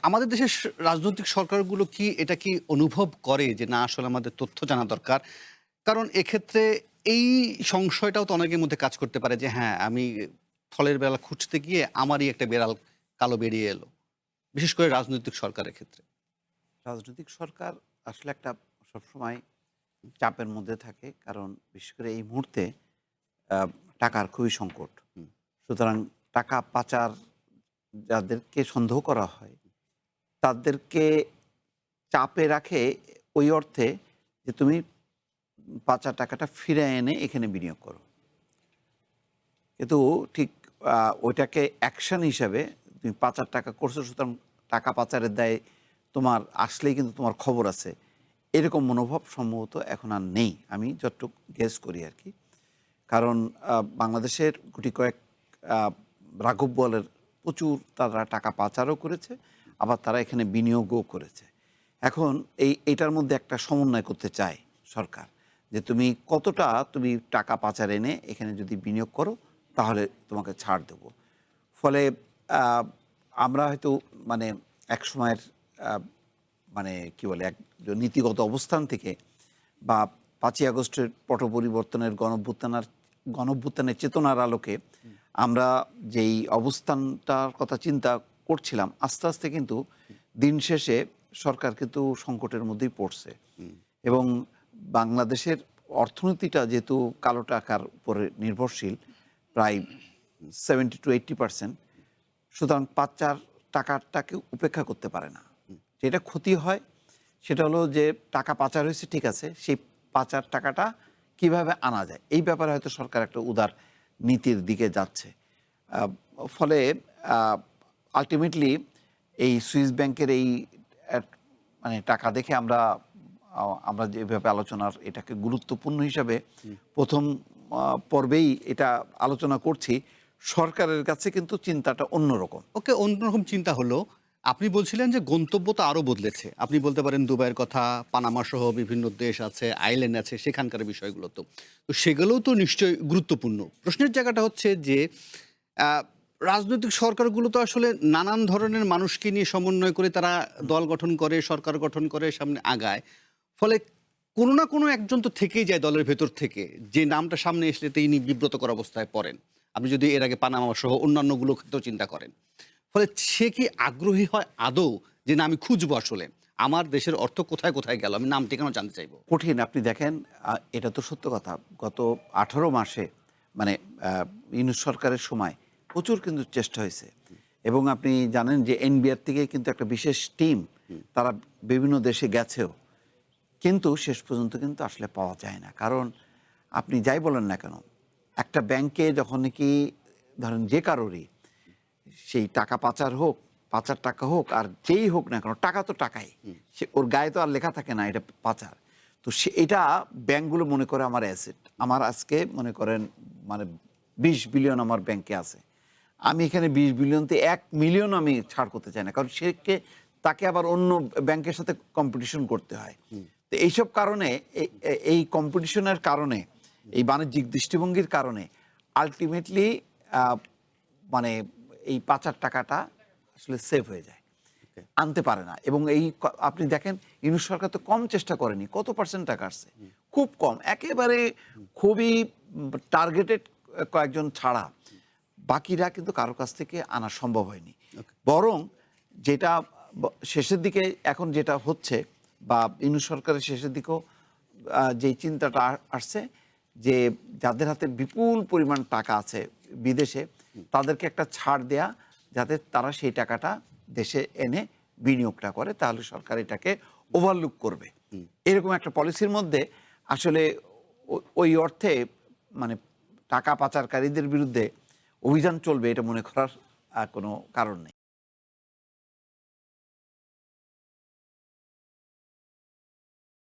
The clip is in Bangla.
আমাদের দেশের রাজনৈতিক সরকারগুলো কি এটা কি অনুভব করে যে না আসলে আমাদের তথ্য জানা দরকার? কারণ এক্ষেত্রে এই সংশয়টাও তো অনেকের মধ্যে কাজ করতে পারে যে হ্যাঁ, আমি ফলের বেলা খুঁজতে গিয়ে আমারই একটা বেড়াল কালো বেরিয়ে এলো। বিশেষ করে রাজনৈতিক সরকারের ক্ষেত্রে। রাজনৈতিক সরকার আসলে একটা সবসময় চাপের মধ্যে থাকে। কারণ বিশেষ করে এই মুহূর্তে আ টাকার খুবই সংকট। হুম, সুতরাং টাকা পাচার যাদেরকে সন্দেহ করা হয়, তাদেরকে চাপে রাখে ওই অর্থে যে তুমি পাচার টাকাটা ফিরে এনে এখানে বিনিয়োগ করো। কিন্তু ঠিক আ ওইটাকে অ্যাকশন হিসাবে তুমি পাচার টাকা করছো সুতরাং টাকা পাচারের দায়ে তোমার আসলেই কিন্তু তোমার খবর আছে। এরকম মনোভাব সম্ভবত এখন আর নেই। আমি যতটুকু গেস করি আরকি। কারণ বাংলাদেশের গুটি কয়েক আ রাঘব বোয়ালের প্রচুর তারা টাকা পাচারও করেছে, আবার তারা এখানে বিনিয়োগও করেছে। এখন এইটার মধ্যে একটা সমন্বয় করতে চায় সরকার। যে তুমি কতটা তুমি টাকা পাচার এনে এখানে যদি বিনিয়োগ করো, তাহলে তোমাকে ছাড় দেব। ফলে আ আমরা হয়তো মানে একসময়ের আ মানে কি বলে এক নীতিগত অবস্থান থেকে বা ৫ই আগস্টের পট পরিবর্তনের গণঅভ্যুত্থানের চেতনার আলোকে হুম, আমরা যেই অবস্থানটার কথা চিন্তা করছিলাম, আস্তে, আস্তে কিন্তু দিন শেষে সরকার কিন্তু সংকটের মধ্যেই পড়ছে। হুম, এবং বাংলাদেশের অর্থনীতিটা যেহেতু কালো টাকার উপরে নির্ভরশীল, প্রায় 70-80% সুতরাং পাচার টাকাটাকে উপেক্ষা করতে পারে না। হুম। যেটা ক্ষতি হয় সেটা হলো যে টাকা পাচার হয়েছে ঠিক আছে, সেই পাচার টাকাটা কিভাবে আনা যায়? এই ব্যাপারে হয়তো সরকার একটা উদার নীতির দিকে যাচ্ছে। আ ফলে আ আল্টিমেটলি এই সুইস ব্যাংকের এই অ্যাট মানে টাকা দেখে আমরা যেভাবে আলোচনার এটাকে গুরুত্বপূর্ণ হিসাবে হুম। ১ম পর্বেই এটা আলোচনা করছি। সরকারের কাছে কিন্তু চিন্তাটা অন্যরকম। ওকে অন্যরকম চিন্তা হলো। আপনি বলছিলেন যে গন্তব্য তো আরো বদলেছে। আপনি বলতে পারেন দুবাইয়ের কথা, পানামা সহ বিভিন্ন দেশ আছে, আইল্যান্ড আছে সেখানকার বিষয়গুলো তো। তো সেগুলোও তো নিশ্চয়ই গুরুত্বপূর্ণ। প্রশ্নের জায়গাটা হচ্ছে যে আ রাজনৈতিক সরকারগুলো তো আসলে নানান ধরনের মানুষকে নিয়ে সমন্বয় করে তারা হুম, দল গঠন করে, সরকার গঠন করে, সামনে আগায়। ফলে কোনো না কোনো একজন তো থেকেই যায় দলের ভেতর থেকে। যে নামটা সামনে আসলে তিনি বিব্রতকর অবস্থায় পড়েন। আপনি যদি এর আগে পানামা সহ অন্যান্যগুলো ক্ষেত্রেও চিন্তা করেন। ফলে সে কি আগ্রহী হয় আদৌ যে না আমি খুঁজবো আসলে। আমার দেশের অর্থ কোথায়, কোথায় গেল? আমি নাম ঠিকানাও জানতে চাইবো। কঠিন। আপনি দেখেন এটা তো সত্য কথা। গত ১৮ মাসে মানে আ ইউনূস সরকারের সময় প্রচুর কিন্তু চেষ্টা হয়েছে। হুম, এবং আপনি জানেন যে এনবিআর থেকে কিন্তু একটা বিশেষ টিম হুম, তারা বিভিন্ন দেশে গেছেও। কিন্তু শেষ পর্যন্ত কিন্তু আসলে পাওয়া যায় না। কারণ আপনি যাই বলেন না কেন, একটা ব্যাংকে যখন নাকি ধরেন যে কারোরই সেই টাকা পাচার হোক, পাচার টাকা হোক আর যেই হোক না কেন, টাকা তো টাকাই। হুম, সে ওর গায়ে তো আর লেখা থাকে না এটা পাচার। তো এটা ব্যাংকগুলো মনে করে আমার অ্যাসেট। আমার আজকে মনে করেন মানে ২০ বিলিয়ন আমার ব্যাংকে আছে। আমি এখানে ২০ বিলিয়ন তে ১ মিলিয়ন আমি ছাড় করতে চাই না। কারণ তাকে আবার অন্য ব্যাংকের সাথে কম্পিটিশন করতে হয়। হুম, তো এইসব কারণে এই কম্পিটিশনের কারণে, হুম। এই বাণিজ্যিক দৃষ্টিভঙ্গির কারণে আল্টিমেটলি আ মানে এই পাচার টাকাটা আসলে সেভ হয়ে যায়। ওকে। আনতে পারে না এবং আপনি দেখেন ইউনূস সরকার তো কম চেষ্টা করেনি। কত পার্সেন্ট টাকা আসছে? হুম, খুব কম। একেবারে হুম, খুবই টার্গেটেড কয়েকজন ছাড়া হুম। বাকিরা কিন্তু কারো কাছ থেকে আনা সম্ভব হয়নি। ওকে। বরং যেটা শেষের দিকে এখন যেটা হচ্ছে বা ইউনূস সরকারের শেষের দিকেও যেই চিন্তাটা আসছে যে যাদের হাতে বিপুল পরিমাণ টাকা আছে বিদেশে হুম, তাদেরকে একটা ছাড় দেয়া যাতে তারা সেই টাকাটা দেশে এনে বিনিয়োগটা করে তাহলে সরকার এটাকে ওভারলুক করবে। হুম। এরকম একটা পলিসির মধ্যে আসলে ওই অর্থে মানে টাকা পাচারকারীদের বিরুদ্ধে অভিযান চলবে এটা মনে করার কোনো কারণ নেই।